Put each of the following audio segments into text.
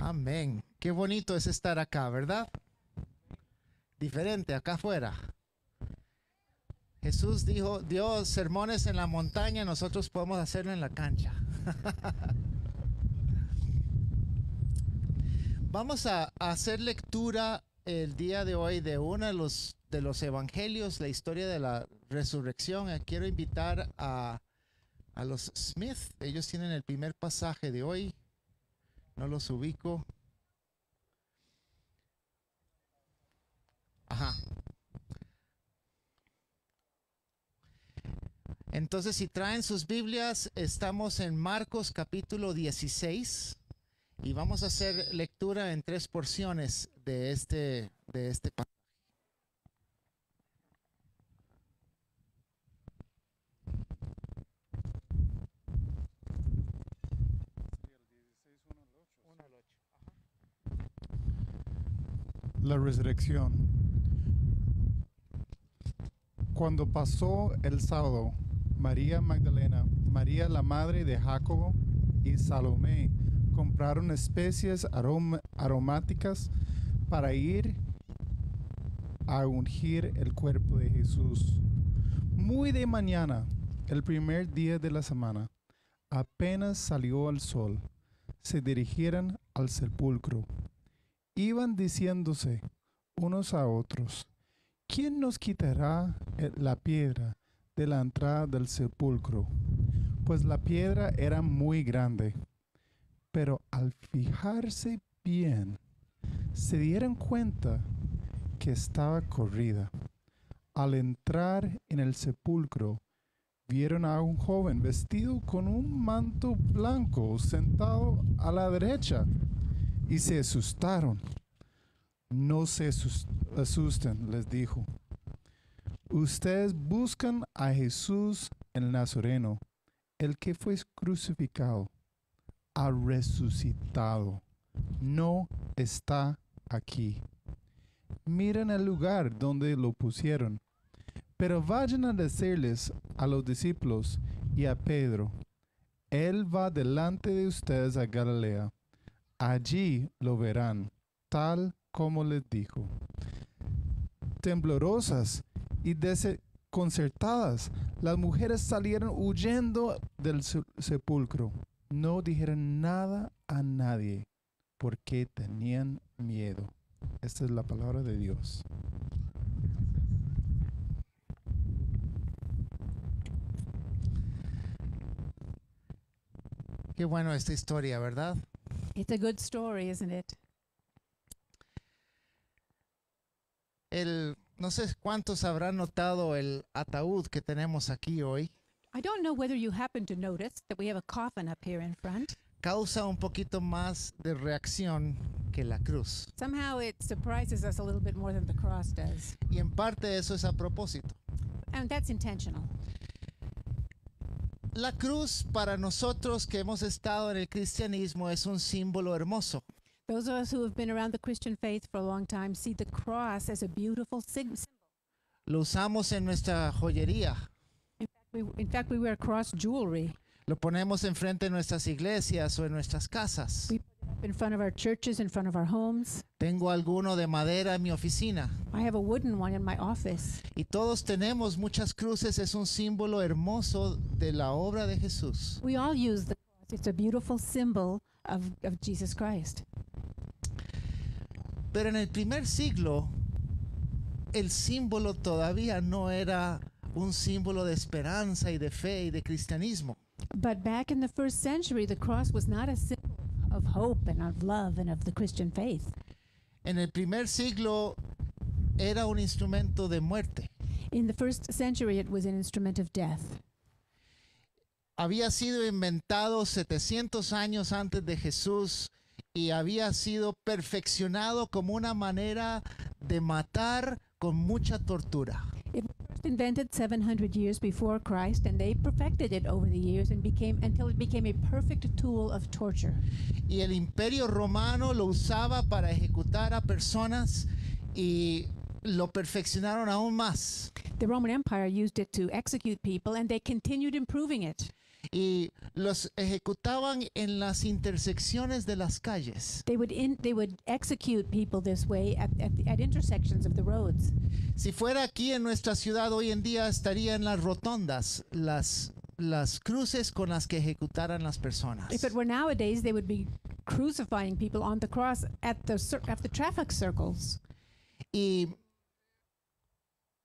Amén. Qué bonito es estar acá, ¿verdad? Diferente, acá afuera. Jesús dijo, dio sermones en la montaña, nosotros podemos hacerlo en la cancha. Vamos a hacer lectura el día de hoy de uno de los evangelios, la historia de la resurrección. Quiero invitar a los Smith. Ellos tienen el primer pasaje de hoy. No los ubico. Ajá. Entonces, si traen sus Biblias, estamos en Marcos capítulo 16 y vamos a hacer lectura en 3 porciones de este pasaje. La resurrección. Cuando pasó el sábado, María Magdalena, María la madre de Jacobo y Salomé compraron especies aromáticas para ir a ungir el cuerpo de Jesús. Muy de mañana, el primer día de la semana, apenas salió el sol, se dirigieron al sepulcro. Iban diciéndose unos a otros, ¿quién nos quitará la piedra de la entrada del sepulcro? Pues la piedra era muy grande. Pero al fijarse bien, se dieron cuenta que estaba corrida. Al entrar en el sepulcro, vieron a un joven vestido con un manto blanco sentado a la derecha y se asustaron. No se asusten, les dijo. Ustedes buscan a Jesús el Nazareno, el que fue crucificado. Ha resucitado. No está aquí. Miren el lugar donde lo pusieron. Pero vayan a decirles a los discípulos y a Pedro, Él va delante de ustedes a Galilea. Allí lo verán, tal como les dijo. Temblorosas y desconcertadas, las mujeres salieron huyendo del sepulcro. No dijeron nada a nadie porque tenían miedo. Esta es la palabra de Dios. Qué bueno esta historia, ¿verdad? It's a good story, isn't it? No sé cuántos habrán notado el ataúd que tenemos aquí hoy. I don't know whether you happen to notice that we have a coffin up here in front. Causa un poquito más de reacción que la cruz. Somehow it surprises us a little bit more than the cross does. Y en parte eso es a propósito. And that's intentional. La cruz para nosotros que hemos estado en el cristianismo es un símbolo hermoso. Those of us who have been around the Christian faith for a long time see the cross as a beautiful symbol. Lo usamos en nuestra joyería. In fact, we wear cross jewelry. Lo ponemos enfrente de nuestras iglesias o en nuestras casas. We put it up in front of our churches, in front of our homes. Tengo alguno de madera en mi oficina. I have a wooden one in my office. Y todos tenemos muchas cruces. Es un símbolo hermoso de la obra de Jesús. We all use the cross. It's a beautiful symbol of Jesus Christ. Pero en el primer siglo, el símbolo todavía no era un símbolo de esperanza y de fe y de cristianismo. But back in the first century, the cross was not a symbol of hope and of love and of the Christian faith. En el primer siglo era un instrumento de muerte. In the first century, it was an instrument of death. Había sido inventado 700 años antes de Jesús y había sido perfeccionado como una manera de matar con mucha tortura. It was first invented 700 years before Christ, and they perfected it over the years and until it became a perfect tool of torture. Y el Imperio Romano lo usaba para ejecutar a personas y lo perfeccionaron aún más. The Roman Empire used it to execute people, and they continued improving it. y los ejecutaban en las intersecciones de las calles. They would execute people this way at intersections of the roads. Si fuera aquí en nuestra ciudad hoy en día estaría en las rotondas las cruces con las que ejecutaran las personas. If it were nowadays, they would be crucifying people on the cross at the traffic circles. Y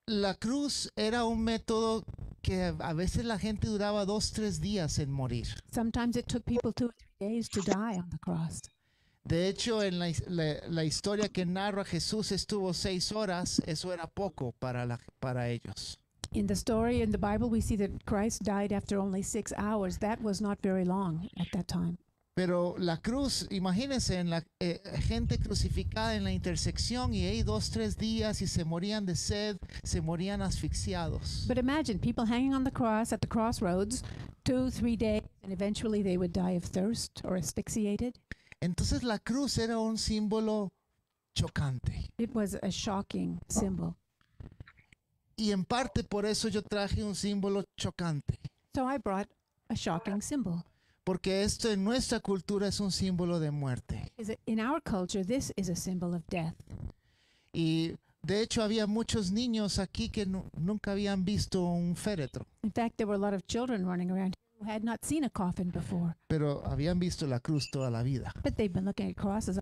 la cruz era un método que a veces la gente duraba 2-3 días en morir. Sometimes it took people 2 or 3 days to die on the cross. De hecho, en la historia que narra Jesús estuvo 6 horas, eso era poco para ellos. In the story in the Bible, we see that Christ died after only 6 hours. That was not very long at that time. Pero la cruz, imagínense, en la gente crucificada en la intersección y ahí 2-3 días y se morían de sed, se morían asfixiados. But imagine people hanging on the cross at the crossroads 2-3 days, and eventually they would die of thirst or asphyxiated. Entonces la cruz era un símbolo chocante. It was a shocking symbol. Y en parte por eso yo traje un símbolo chocante. So I brought a shocking symbol. Porque esto en nuestra cultura es un símbolo de muerte. In our culture, this is a symbol of death. Y de hecho había muchos niños aquí que nunca habían visto un féretro. In fact, there were a lot of children running around who had not seen a coffin before, Pero habían visto la cruz toda la vida. but they've been looking at crosses.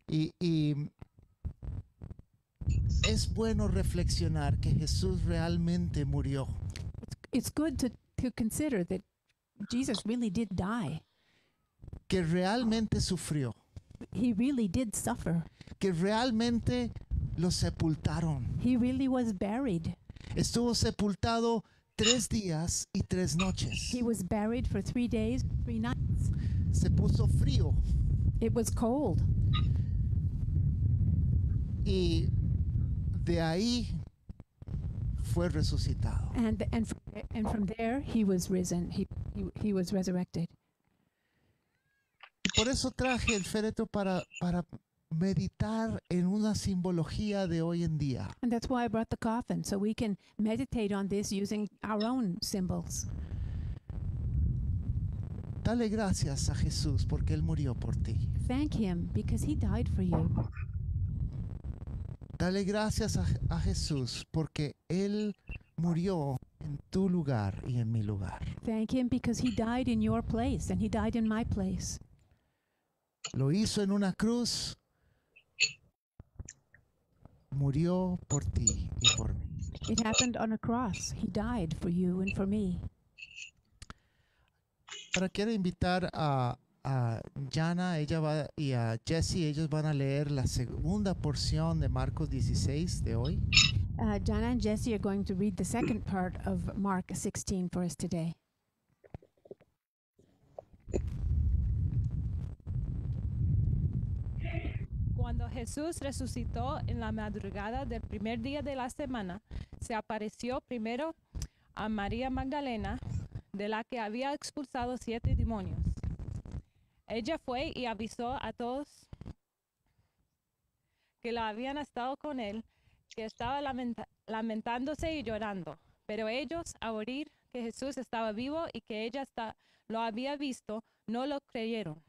Y es bueno reflexionar que Jesús realmente murió. It's good to consider that Jesus really did die. Que realmente sufrió. He really did suffer. Que realmente lo sepultaron. He really was buried. Estuvo sepultado 3 días y 3 noches. He was buried for 3 days, 3 nights. Se puso frío. It was cold. Y de ahí fue resucitado. And from there he was risen. He was resurrected. Por eso traje el féretro para meditar en una simbología de hoy en día. And that's why I brought the coffin, so we can meditate on this using our own symbols. Dale gracias a Jesús porque Él murió por ti. Thank him because he died for you. Dale gracias a Jesús porque Él murió en tu lugar y en mi lugar. Thank him because he died in your place and he died in my place. Lo hizo en una cruz. Murió por ti y por mí. It happened on a cross. He died for you and for me. Ahora quiero invitar a Jana y a Jesse. Ellos van a leer la segunda porción de Marcos 16 de hoy. Jana and Jesse are going to read the second part of Mark 16 for us today. Cuando Jesús resucitó en la madrugada del primer día de la semana, se apareció primero a María Magdalena, de la que había expulsado 7 demonios. Ella fue y avisó a todos que la habían estado con él, que estaba lamentándose y llorando. Pero ellos, al oír que Jesús estaba vivo y que ella lo había visto, no lo creyeron.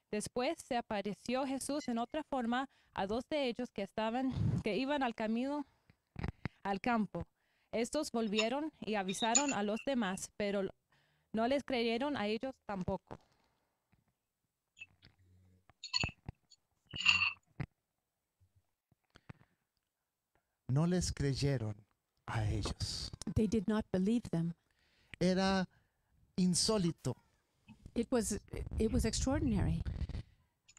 Después se apareció Jesús en otra forma a 2 de ellos que iban al camino al campo. Estos volvieron y avisaron a los demás, pero no les creyeron a ellos tampoco. No les creyeron a ellos. They did not believe them. Era insólito. It was extraordinary.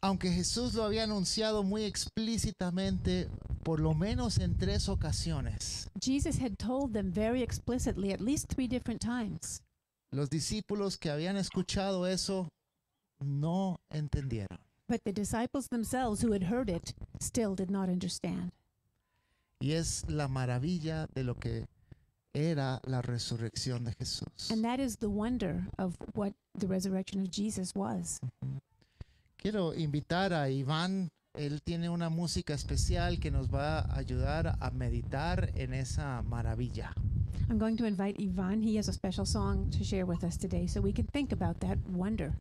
Aunque Jesús lo había anunciado muy explícitamente, por lo menos en 3 ocasiones, Jesus had told them very explicitly at least 3 different times. los discípulos que habían escuchado eso no entendieron. But the disciples themselves who had heard it still did not understand. Y es la maravilla de lo que era la resurrección de Jesús. And that is the wonder of what the resurrection of Jesus was. Quiero invitar a Iván. Él tiene una música especial que nos va a ayudar a meditar en esa maravilla. I'm going to invite Ivan. He has a special song to share with us today, so we can think about that wonder.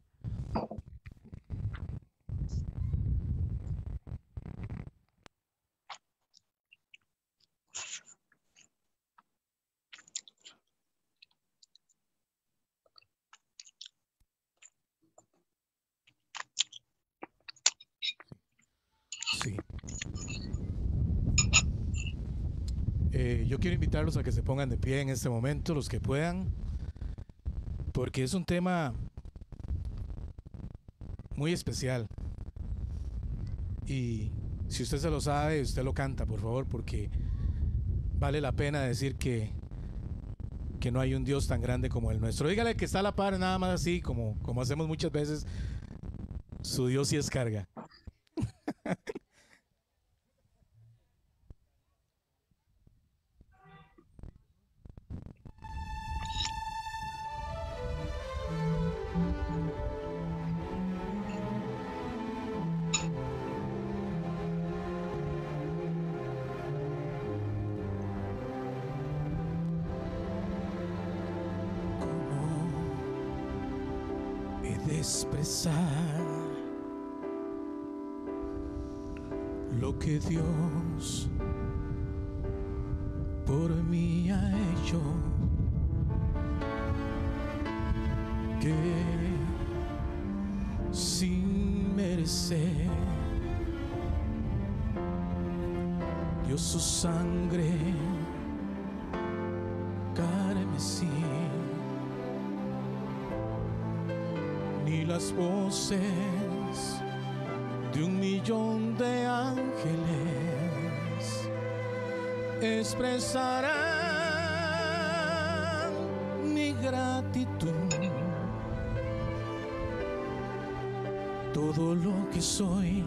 Sí. Yo quiero invitarlos a que se pongan de pie en este momento, los que puedan, porque es un tema muy especial. Y si usted se lo sabe, usted lo canta, por favor, porque vale la pena decir que no hay un Dios tan grande como el nuestro. Dígale que está a la par, nada más así, como hacemos muchas veces. Su Dios sí es carga. Expresar lo que Dios por mí ha hecho, que sin merecer dio su sangre carmesí. Ni las voces de 1,000,000 de ángeles expresarán mi gratitud. Todo lo que soy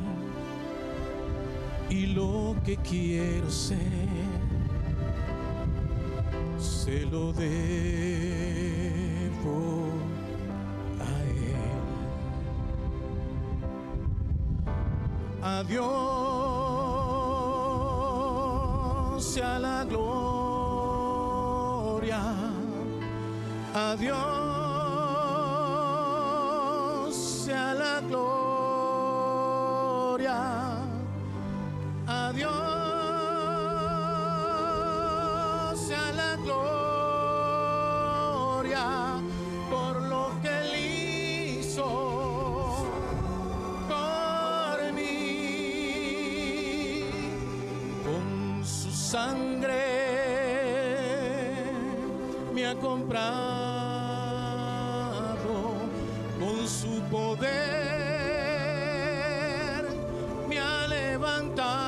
y lo que quiero ser, se lo debo a Él. A Dios sea la gloria, a Dios sea la gloria, a Dios sea la gloria por lo que Él hizo por mí. Con su sangre me ha comprado, con su poder me ha levantado.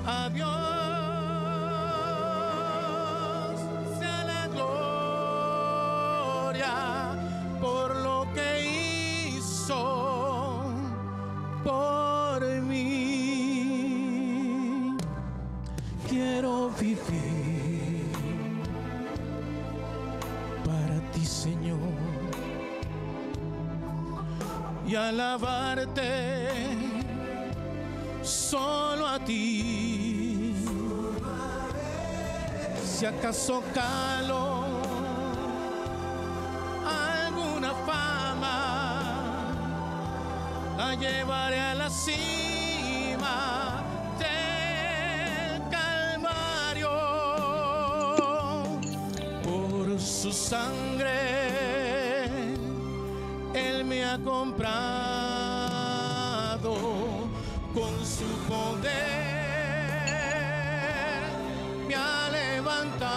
A Dios sea la gloria por lo que hizo por mí. Quiero vivir para ti, Señor, y alabarte solo a ti. Si acaso calo alguna fama, la llevaré a la cima del Calvario. Por su sangre Él me ha comprado, con su poder me ha levantado.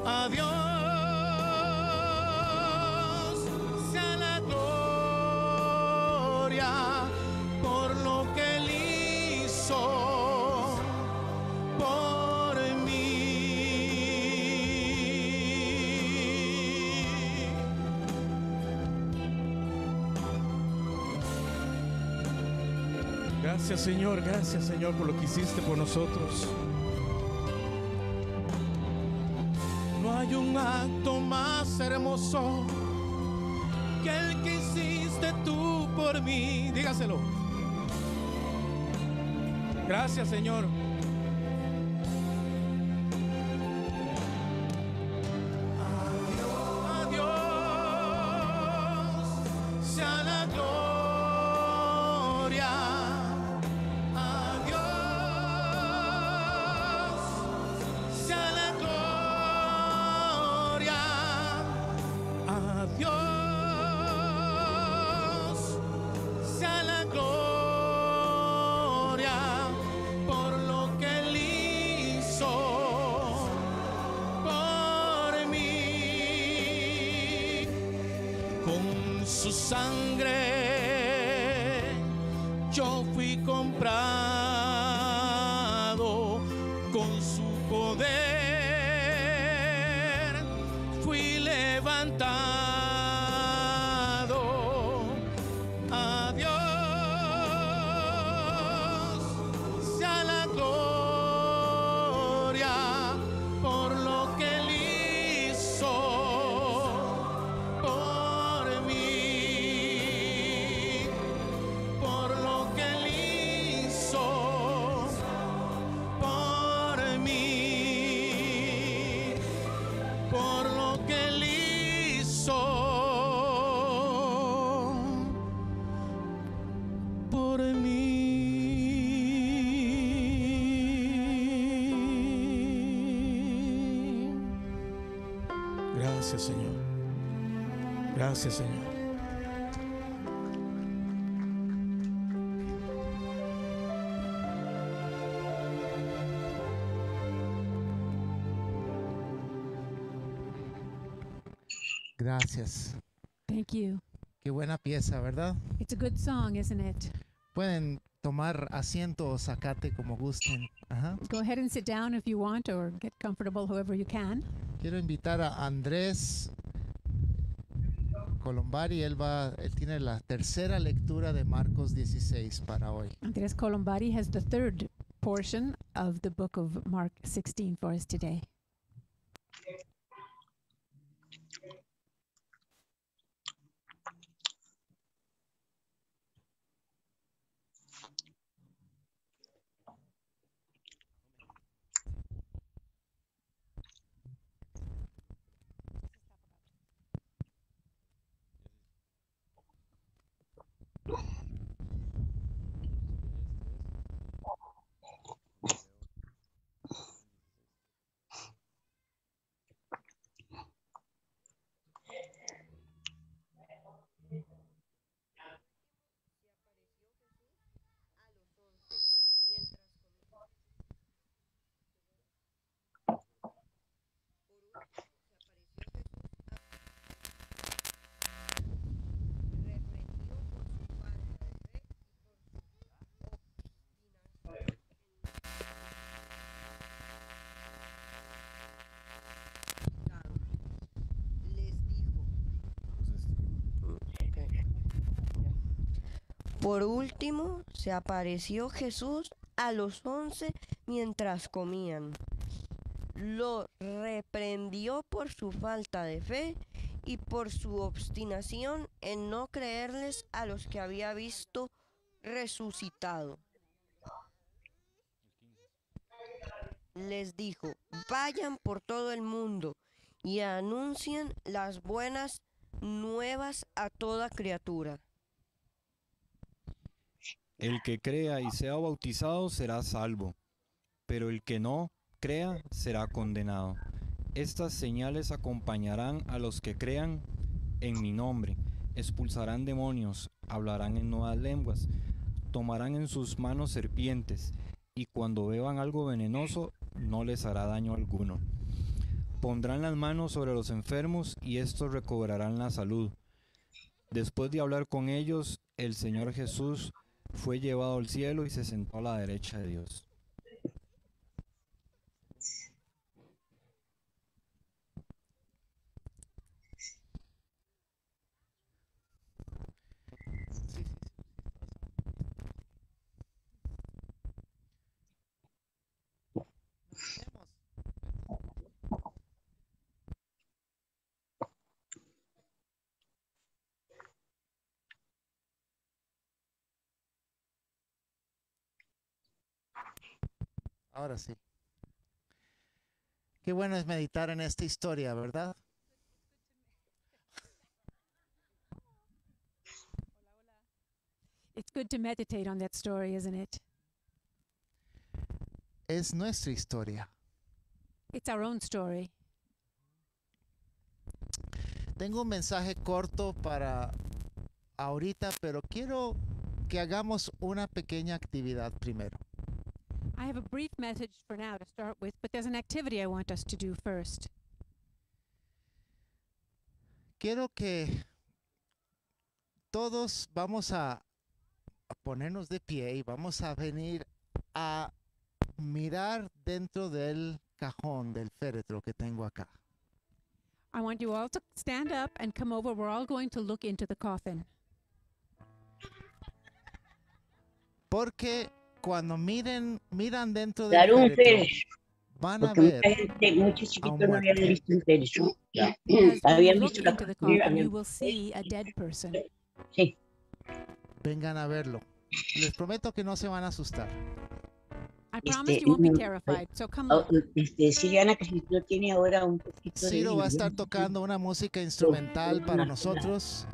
A Dios sea la gloria por lo que Él hizo por mí. Gracias, Señor, por lo que hiciste por nosotros. No hay un acto más hermoso que el que hiciste tú por mí. Dígaselo. Gracias, Señor. Su sangre yo fui comprado, con su poder fui levantado. A Dios sea la gloria por lo que Él hizo. Gracias, Señor. Gracias, Señor. Gracias. Thank you. Qué buena pieza, ¿verdad? It's a good song, isn't it? Pueden tomar asiento o sacate como gusten. Ajá. Go ahead and sit down if you want, or get comfortable however you can. Quiero invitar a Andrés Colombari. Él tiene la tercera lectura de Marcos 16 para hoy. Andres Colombari has the third portion of the book of Mark 16 for us today. Por último, se apareció Jesús a los 11 mientras comían. Lo reprendió por su falta de fe y por su obstinación en no creerles a los que había visto resucitado. Les dijo: vayan por todo el mundo y anuncien las buenas nuevas a toda criatura. El que crea y sea bautizado será salvo, pero el que no crea será condenado. Estas señales acompañarán a los que crean en mi nombre. Expulsarán demonios, hablarán en nuevas lenguas, tomarán en sus manos serpientes, y cuando beban algo venenoso no les hará daño alguno. Pondrán las manos sobre los enfermos y estos recobrarán la salud. Después de hablar con ellos, el Señor Jesús fue llevado al cielo y se sentó a la derecha de Dios. Ahora sí. Qué bueno es meditar en esta historia, ¿verdad? It's good to meditate on that story, isn't it? Es nuestra historia. It's our own story. Tengo un mensaje corto para ahorita, pero quiero que hagamos una pequeña actividad primero. I have a brief message for now to start with, but there's an activity I want us to do first. Quiero que todos vamos a ponernos de pie y vamos a venir a mirar dentro del cajón del féretro que tengo acá. I want you all to stand up and come over. We're all going to look into the coffin. Porque cuando miran dentro Dar del un féretro, féretro, van a porque ver mucha gente, muchos a un chiquitos no habían muerto. visto un féretro. Because when you Habían look visto la into the cocina, coffin, you habían... will see a dead person. Sí, Vengan a verlo. Les prometo que no se van a asustar. I promise you won't be no, terrified, so come oh, look. Siriana que si no tiene ahora un poquito de Ciro va a vino, estar tocando una música instrumental para nosotros.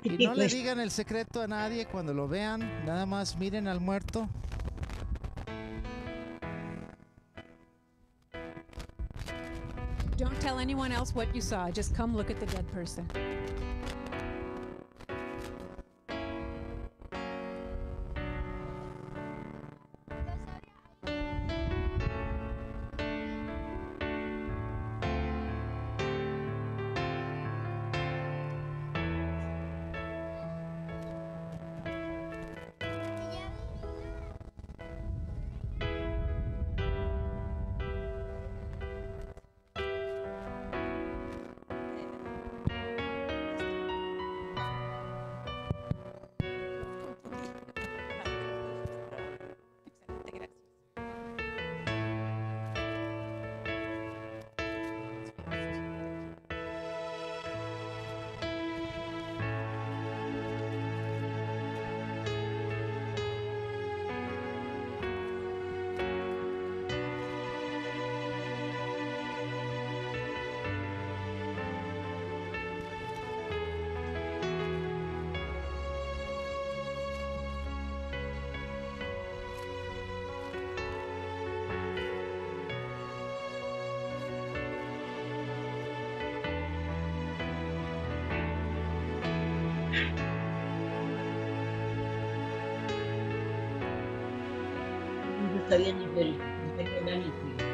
Y no le digan el secreto a nadie cuando lo vean. Nada más miren al muerto. Don't tell anyone else what you saw. Just come look at the dead person. no está bien el féretro, no está bien el féretro.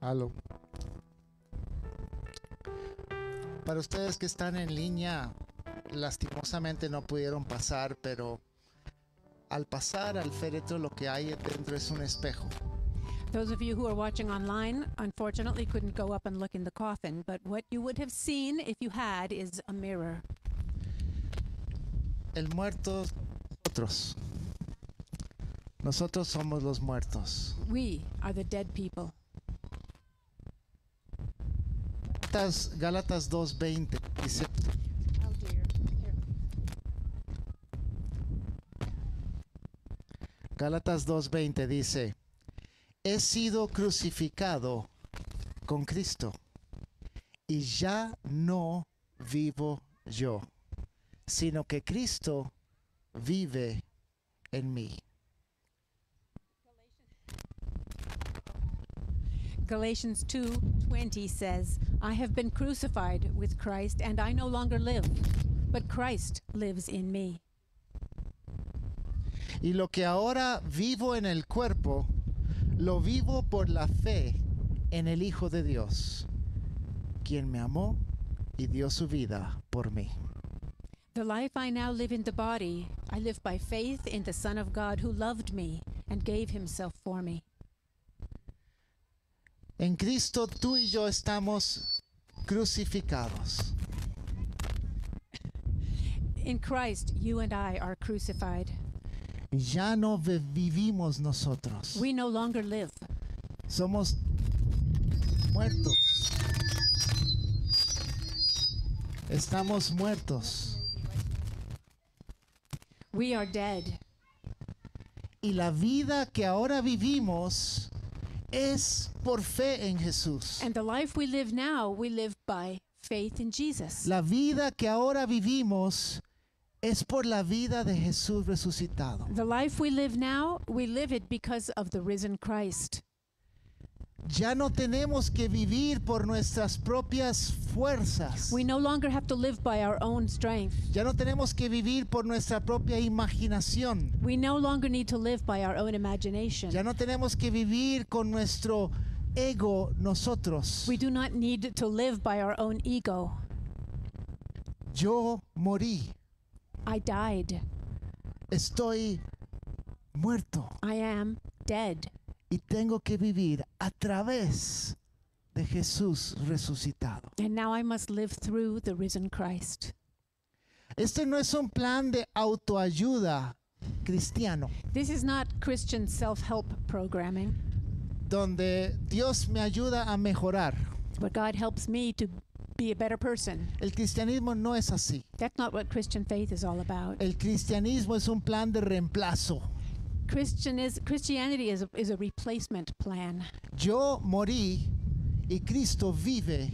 Aló. Para ustedes que están en línea, lastimosamente no pudieron pasar, pero al pasar al féretro lo que hay dentro es un espejo. Those of you who are watching online, unfortunately, couldn't go up and look in the coffin, but what you would have seen if you had is a mirror. El muerto, nosotros. Nosotros somos los muertos. We are the dead people. Gálatas 2:20 dice, Oh dear. Here. Gálatas 2:20 dice, he sido crucificado con Cristo y ya no vivo yo, sino que Cristo vive en mí. Galatians 2:20 says, I have been crucified with Christ, and I no longer live, but Christ lives in me. Y lo que ahora vivo en el cuerpo, lo vivo por la fe en el Hijo de Dios, quien me amó y dio su vida por mí. The life I now live in the body, I live by faith in the Son of God who loved me and gave himself for me. En Cristo tú y yo estamos crucificados. In Christ, you and I are crucified. Ya no vivimos nosotros. We no longer live. Somos muertos. Estamos muertos. We are dead. Y la vida que ahora vivimos es por fe en Jesús. And the life we live now, we live by faith in Jesus. La vida que ahora vivimos es por la vida de Jesús resucitado. The life we live now, we live it because of the risen Christ. Ya no tenemos que vivir por nuestras propias fuerzas. We no longer have to live by our own strength. Ya no tenemos que vivir por nuestra propia imaginación. We no longer need to live by our own imagination. Ya no tenemos que vivir con nuestro ego nosotros. We do not need to live by our own ego. Yo morí. I died. Estoy muerto. I am dead. Y tengo que vivir a través de Jesús resucitado. And now I must live through the risen Christ. Este no es un plan de autoayuda cristiano, This is not Christian self-help programming, donde Dios me ayuda a mejorar. but God helps me to be a better person. El cristianismo no es así. That's not what Christian faith is all about. El cristianismo es un plan de reemplazo. Christianity is a replacement plan. Yo morí y Cristo vive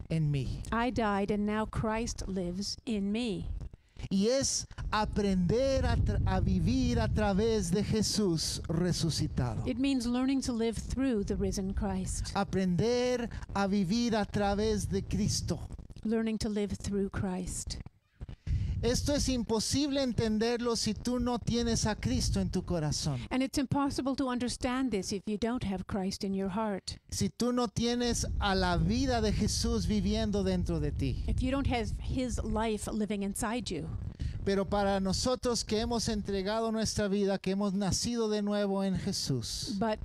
en mí. I died and now Christ lives in me. Y es aprender a vivir a través de Jesús resucitado. It means learning to live through the risen Christ. Aprender a vivir a través de Cristo. Learning to live through Christ. Esto es imposible entenderlo si tú no tienes a Cristo en tu corazón. And it's impossible to understand this if you don't have Christ in your heart. Si tú no tienes a la vida de Jesús viviendo dentro de ti. If you don't have his life living inside you. Pero para nosotros que hemos entregado nuestra vida, que hemos nacido de nuevo en Jesús, But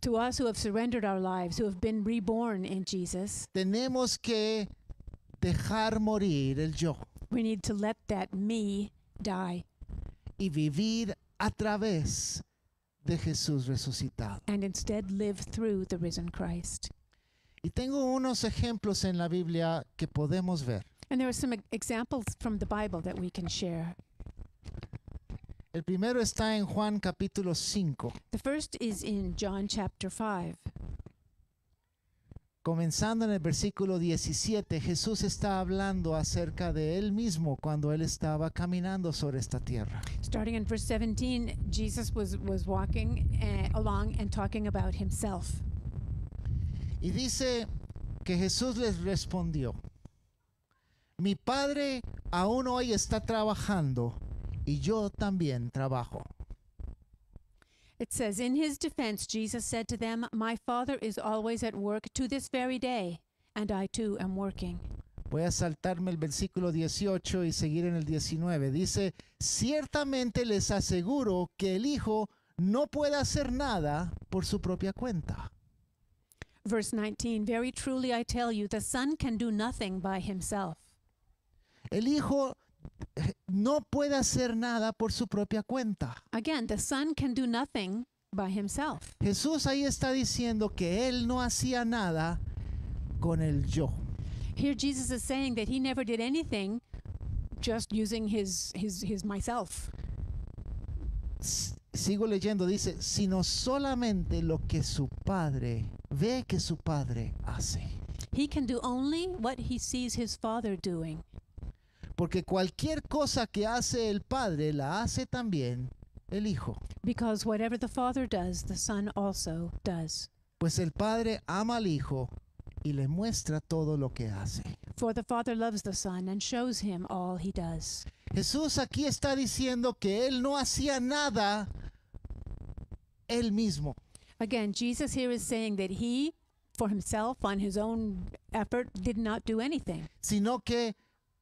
to us who have surrendered our lives, who have been reborn in Jesus, tenemos que dejar morir el yo we need to let that me die y vivir a través de Jesús resucitado. and instead live through the risen Christ. Y tengo unos ejemplos en la Biblia que podemos ver. And there are some examples from the Bible that we can share. El primero está en Juan capítulo 5, The first is in John chapter 5. comenzando en el versículo 17. Jesús está hablando acerca de él mismo cuando él estaba caminando sobre esta tierra. Starting in verse 17, Jesus was walking along and talking about himself. Y dice que Jesús les respondió: mi Padre aún hoy está trabajando y yo también trabajo. It says, in his defense, Jesus said to them, my Father is always at work to this very day, and I too am working. Voy a saltarme el versículo 18 y seguir en el 19. Dice, ciertamente les aseguro que el Hijo no puede hacer nada por su propia cuenta. Verse 19, very truly I tell you, the Son can do nothing by himself. El Hijo no puede hacer nada por su propia cuenta. Again, the Son can do nothing by himself. Jesús ahí está diciendo que Él no hacía nada con el yo. Here Jesus is saying that he never did anything just using his myself. Sigo leyendo, dice, sino solamente lo que su Padre ve que su Padre hace. He can do only what he sees his Father doing. Porque cualquier cosa que hace el Padre la hace también el Hijo. Because whatever the Father does, the Son also does. Pues el Padre ama al Hijo y le muestra todo lo que hace. For the Father loves the Son and shows him all he does. Jesús aquí está diciendo que Él no hacía nada Él mismo. Again, Jesus here is saying that he, for himself, on his own effort, did not do anything. Sino que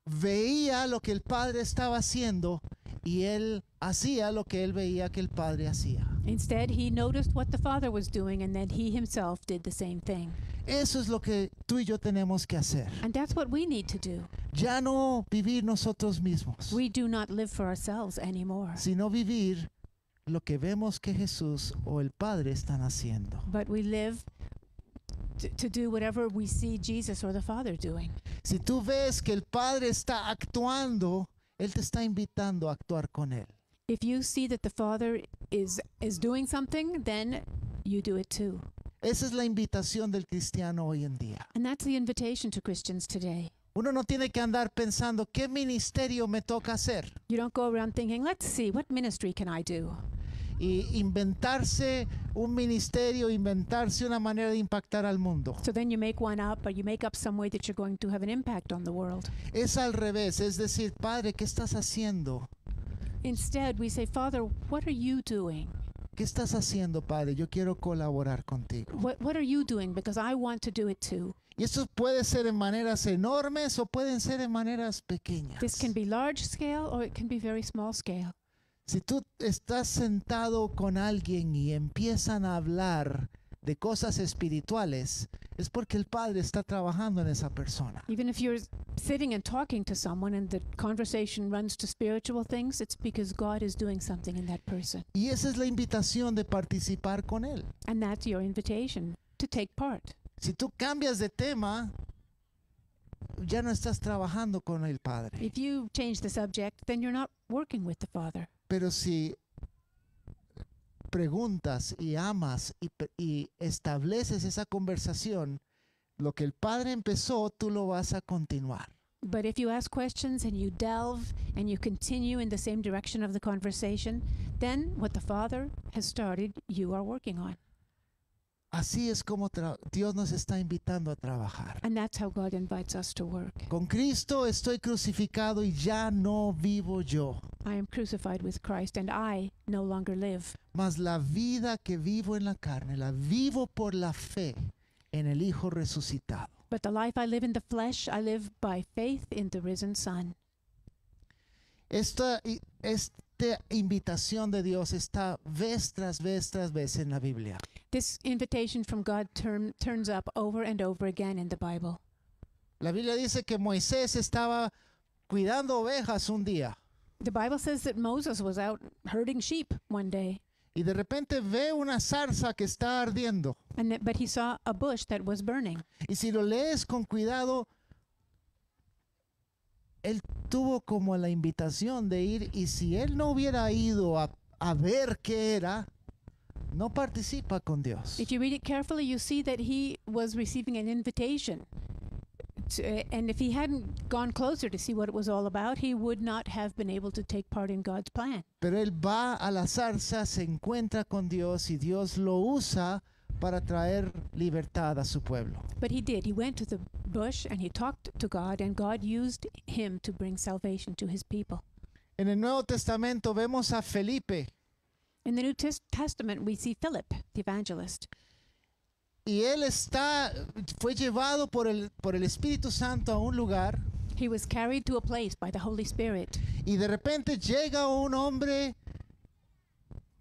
veía lo que el Padre estaba haciendo y Él hacía lo que Él veía que el Padre hacía. Instead, he noticed what the Father was doing and then he himself did the same thing. Eso es lo que tú y yo tenemos que hacer. And that's what we need to do. Ya no vivir nosotros mismos, We do not live for ourselves anymore, sino vivir lo que vemos que Jesús o el Padre están haciendo. but we live to do whatever we see Jesus or the Father doing. Si tú ves que el Padre está actuando, Él te está invitando a actuar con Él. If you see that the Father is doing something, then you do it too. Esa es la invitación del cristiano hoy en día. And that's the invitation to Christians today. Uno no tiene que andar pensando qué ministerio me toca hacer You don't go around thinking, let's see, what ministry can I do? y inventarse un ministerio, inventarse una manera de impactar al mundo. So then you make one up, or you make up some way that you're going to have an impact on the world. Es al revés, es decir, Padre, ¿qué estás haciendo? Instead, we say, Father, what are you doing? ¿Qué estás haciendo, Padre? Yo quiero colaborar contigo. What are you doing? Because I want to do it too. Y esto puede ser en maneras enormes o pueden ser en maneras pequeñas. This can be large scale or it can be very small scale. Si tú estás sentado con alguien y empiezan a hablar de cosas espirituales, es porque el Padre está trabajando en esa persona. Even if you're sitting and talking to someone and the conversation runs to spiritual things, it's because God is doing something in that person. Y esa es la invitación de participar con Él. And that's your invitation to take part. Si tú cambias de tema, ya no estás trabajando con el Padre. If you change the subject, then you're not working with the Father. Pero si preguntas y amas y estableces esa conversación, lo que el Padre empezó, tú lo vas a continuar. But if you ask questions and you delve and you continue in the same direction of the conversation, then what the Father has started, you are working on. Así es como Dios nos está invitando a trabajar. And that's how God invites us to work. Con Cristo estoy crucificado y ya no vivo yo, I am crucified with Christ and I no longer live. mas la vida que vivo en la carne, la vivo por la fe en el Hijo resucitado. But the life I live in the flesh, I live by faith in the risen Son. Esta invitación de Dios está vez tras vez tras vez en la Biblia. This invitation from God turns up over and over again in the Bible. La Biblia dice que Moisés estaba cuidando ovejas un día The Bible says that Moses was out herding sheep one day, y de repente ve una zarza que está ardiendo. but he saw a bush that was burning. Y si lo lees con cuidado, él tuvo como la invitación de ir, y si él no hubiera ido a ver qué era, no participa con Dios. If you read it carefully, you see that he was receiving an invitation. And if he hadn't gone closer to see what it was all about, he would not have been able to take part in God's plan. Pero él va a la zarza, se encuentra con Dios y Dios lo usa para traer libertad a su pueblo. But he did. He went to the bush and he talked to God, and God used him to bring salvation to his people. En el Nuevo Testamento vemos a Felipe. In the New Testament, we see Philip, the evangelist. Y él fue llevado por el Espíritu Santo a un lugar He was carried to a place by the Holy Spirit. y de repente llega un hombre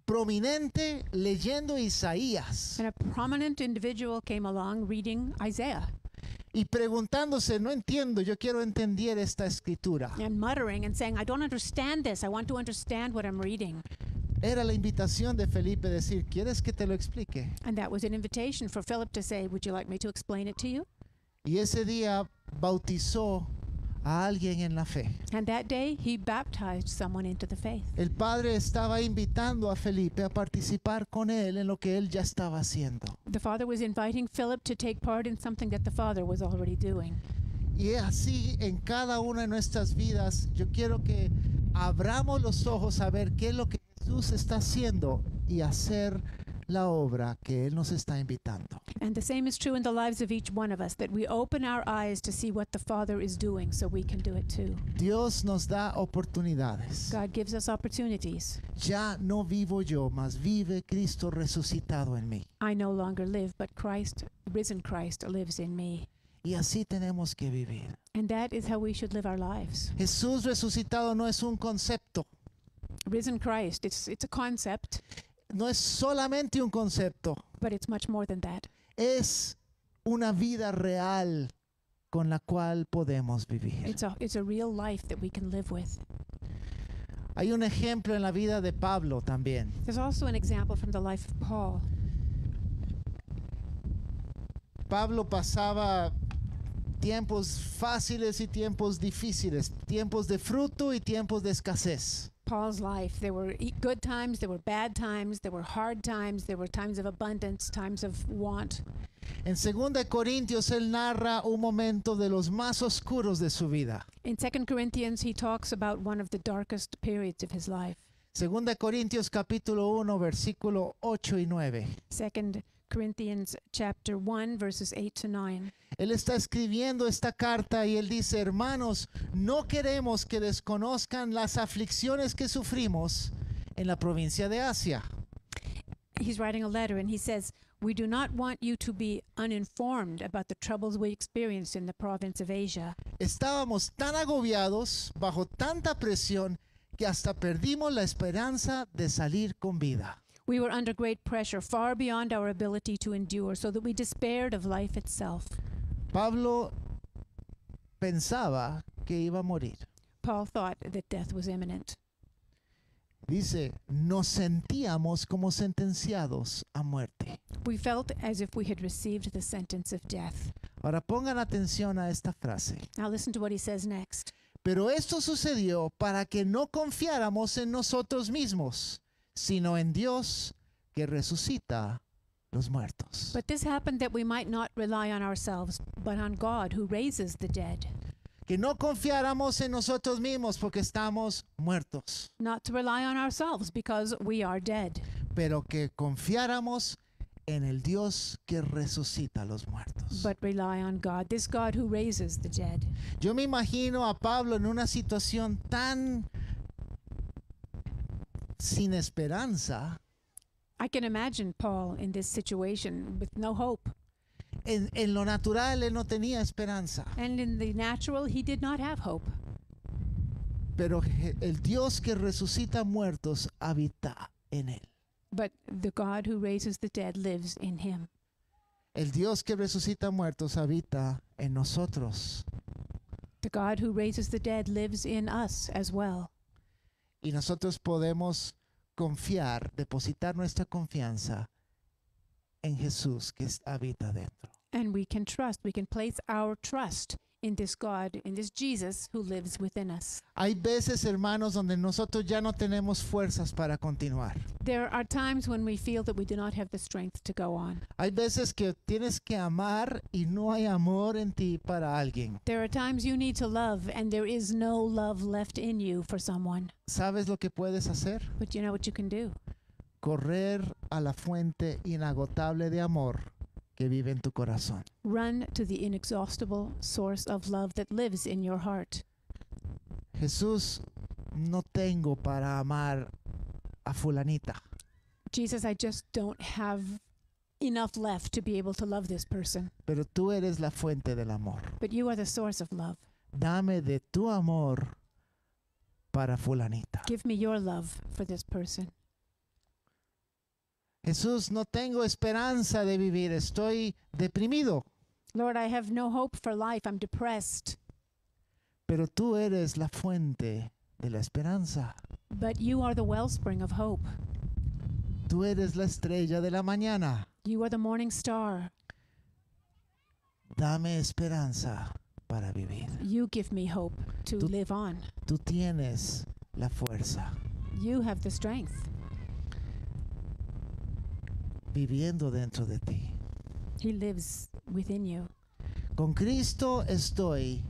prominente leyendo Isaías And a prominent individual came along reading Isaiah y preguntándose, no entiendo, yo quiero entender esta escritura. and muttering and saying, I don't understand this. I want to understand what I'm reading. Era la invitación de Felipe decir, ¿quieres que te lo explique? And that was an invitation for Philip to say, would you like me to explain it to you? Y ese día bautizó a alguien en la fe. And that day, he baptized someone into the faith. El padre estaba invitando a Felipe a participar con él en lo que él ya estaba haciendo. The father was inviting Philip to take part in something that the father was already doing. Y así en cada una de nuestras vidas, yo quiero que abramos los ojos a ver qué es lo que Jesús está haciendo y hacer la obra que Él nos está invitando. And the same is true in the lives of each one of us, that we open our eyes to see what the Father is doing so we can do it too. Dios nos da oportunidades. God gives us opportunities. Ya no vivo yo, mas vive Cristo resucitado en mí. I no longer live, but Christ, risen Christ, lives in me. Y así tenemos que vivir. And that is how we should live our lives. Jesús resucitado no es un concepto, Risen Christ, it's a concept, no es solamente un concepto, but it's much more than that. es una vida real con la cual podemos vivir. It's a real life that we can live with. Hay un ejemplo en la vida de Pablo también. There's also an example from the life of Paul. Pablo pasaba tiempos fáciles y tiempos difíciles, tiempos de fruto y tiempos de escasez. Paul's life, there were good times, there were bad times, there were hard times, there were times of abundance, times of want. En 2 Corintios él narra un momento de los más oscuros de su vida. In 2 Corinthians, he talks about one of the darkest periods of his life. 2 Corintios capítulo 1 versículo 8 y 9. 2 Corinthians chapter 1, verses 8 to 9. Él está escribiendo esta carta y él dice, hermanos, no queremos que desconozcan las aflicciones que sufrimos en la provincia de Asia. He's writing a letter and he says, we do not want you to be uninformed about the troubles we experienced in the province of Asia. Estábamos tan agobiados, bajo tanta presión, que hasta perdimos la esperanza de salir con vida. We were under great pressure, far beyond our ability to endure, so that we despaired of life itself. Pablo pensaba que iba a morir. Paul thought that death was imminent. Dice, nos sentíamos como sentenciados a muerte. We felt as if we had received the sentence of death. Ahora pongan atención a esta frase. Now listen to what he says next. Pero esto sucedió para que no confiáramos en nosotros mismos, sino en Dios que resucita los muertos. But this happened that we might not rely on ourselves, but on God who raises the dead. Que no confiáramos en nosotros mismos porque estamos muertos, Not to rely on ourselves because we are dead, pero que confiáramos en el Dios que resucita a los muertos. but rely on God, this God who raises the dead. Yo me imagino a Pablo en una situación tan sin esperanza. I can imagine Paul in this situation with no hope. En lo natural él no tenía esperanza, And in the natural, he did not have hope. pero el Dios que resucita muertos habita en él. But the God who raises the dead lives in him. El Dios que resucita muertos habita en nosotros. The God who raises the dead lives in us as well. Y nosotros podemos confiar, depositar nuestra confianza en Jesús que habita dentro. And we can place our trust in this God, in this Jesus who lives within us. Hay veces, hermanos, donde nosotros ya no tenemos fuerzas para continuar. There are times when we feel that we do not have the strength to go on. Hay veces que tienes que amar y no hay amor en ti para alguien. There are times you need to love and there is no love left in you for someone. ¿Sabes lo que puedes hacer? But you know what you can do? Correr a la fuente inagotable de amor que vive en tu corazón. Run to the inexhaustible source of love that lives in your heart. Jesús, no tengo para amar a fulanita. Jesus, I just don't have enough left to be able to love this person. pero tú eres la fuente del amor. But you are the source of love. Dame de tu amor para fulanita. Give me your love for this person. Jesús, no tengo esperanza de vivir, estoy deprimido, Lord, I have no hope for life. I'm depressed. pero tú eres la fuente de la esperanza. But you are the wellspring of hope. Tú eres la estrella de la mañana. You are the morning star. Dame esperanza para vivir. You give me hope to Tú- live on. Tú tienes la fuerza You have the strength viviendo dentro de ti. He lives within you. Con Cristo estoy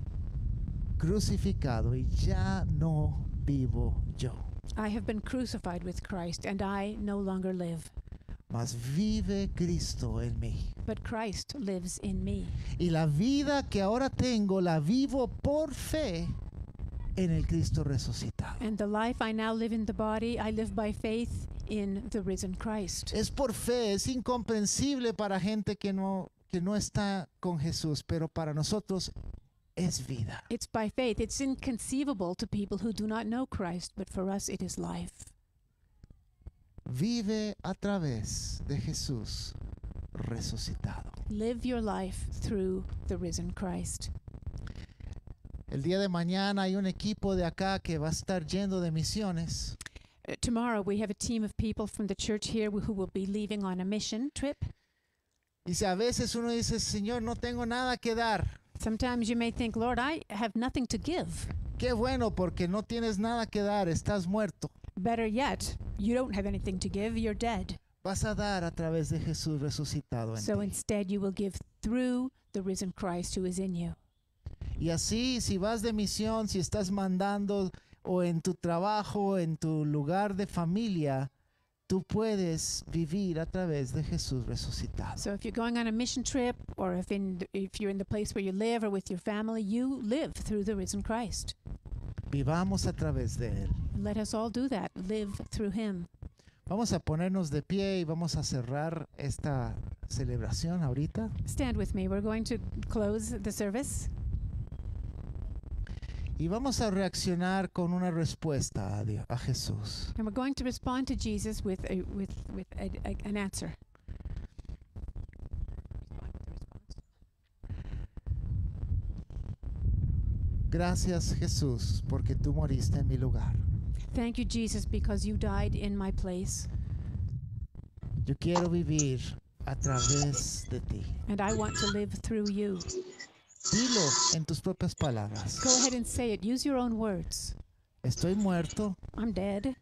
crucificado y ya no vivo yo, I have been crucified with Christ, and I no longer live, mas vive Cristo en mí. but Christ lives in me. Y la vida que ahora tengo la vivo por fe en el Cristo resucitado. And the life I now live in the body, I live by faith in the risen Christ. Es por fe, es incomprensible para gente que no está con Jesús, pero para nosotros es vida. It's by faith. It's inconceivable to people who do not know Christ, but for us it is life. Vive a través de Jesús resucitado. Live your life through the risen Christ. El día de mañana hay un equipo de acá que va a estar yendo de misiones. Tomorrow we have a team of people from the church here who will be leaving on a mission trip. Y si a veces uno dice, Señor, no tengo nada que dar. Sometimes you may think, Lord, I have nothing to give. Qué bueno, porque no tienes nada que dar, estás muerto. Better yet, you don't have anything to give, you're dead. Vas a dar a través de Jesús resucitado en So ti. instead you will give through the risen Christ who is in you. Y así, si vas de misión, si estás mandando o en tu trabajo, en tu lugar de familia, tú puedes vivir a través de Jesús resucitado. So if you're going on a mission trip, or if you're in the place where you live or with your family, you live through the risen Christ. Vivamos a través de Él. And let us all do that. Live through him. Vamos a ponernos de pie y vamos a cerrar esta celebración ahorita. Stand with me. We're going to close the service. Y vamos a reaccionar con una respuesta a Dios, a Jesús. And we're going to respond to Jesus with an answer. Gracias, Jesús, porque tú moriste en mi lugar. Thank you, Jesus, because you died in my place, Yo quiero vivir a través de ti. and I want to live through you. Dilo en tus propias palabras. Go ahead and say it. Use your own words. Estoy muerto, I'm dead,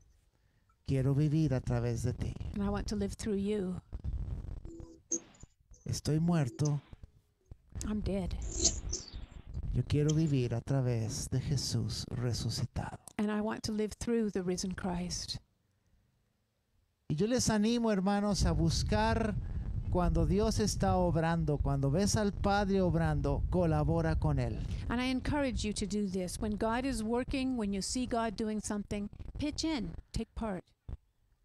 quiero vivir a través de ti. and I want to live through you. Estoy muerto, I'm dead, yo quiero vivir a través de Jesús resucitado. and I want to live through the risen Christ. Y yo les animo, hermanos, a buscar cuando Dios está obrando, cuando ves al Padre obrando, colabora con Él. And I encourage you to do this. When God is working, when you see God doing something, pitch in, take part.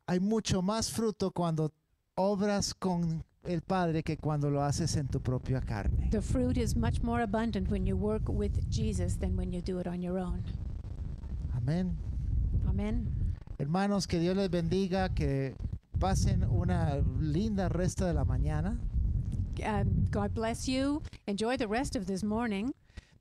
Hay mucho más fruto cuando obras con el Padre que cuando lo haces en tu propia carne. The fruit is much more abundant when you work with Jesus than when you do it on your own. Amén. Amen. Hermanos, que Dios les bendiga, que pasen una linda resta de la mañana. God bless you. Enjoy the rest of this morning.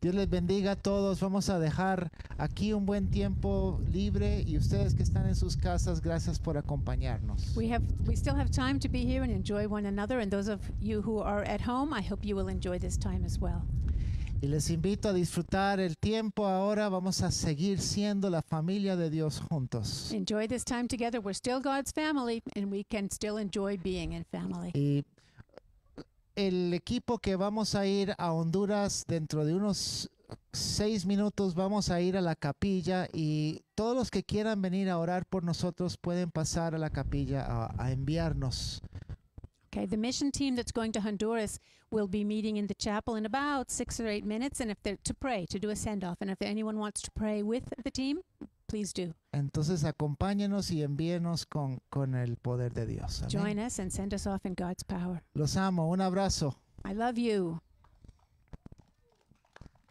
Dios les bendiga a todos. Vamos a dejar aquí un buen tiempo libre y ustedes que están en sus casas, gracias por acompañarnos. We still have time to be here and enjoy one another. And those of you who are at home, I hope you will enjoy this time as well. Y les invito a disfrutar el tiempo ahora. Vamos a seguir siendo la familia de Dios juntos. Enjoy this time together. We're still God's family, and we can still enjoy being in family. Y el equipo que vamos a ir a Honduras dentro de unos 6 minutos, vamos a ir a la capilla y todos los que quieran venir a orar por nosotros pueden pasar a la capilla a enviarnos. Okay, the mission team that's going to Honduras will be meeting in the chapel in about 6 or 8 minutes, and if they're to pray, to do a send-off. And if anyone wants to pray with the team, please do. Entonces acompáñenos y envíenos con el poder de Dios. Amén. Join us and send us off in God's power. Los amo. Un abrazo. I love you.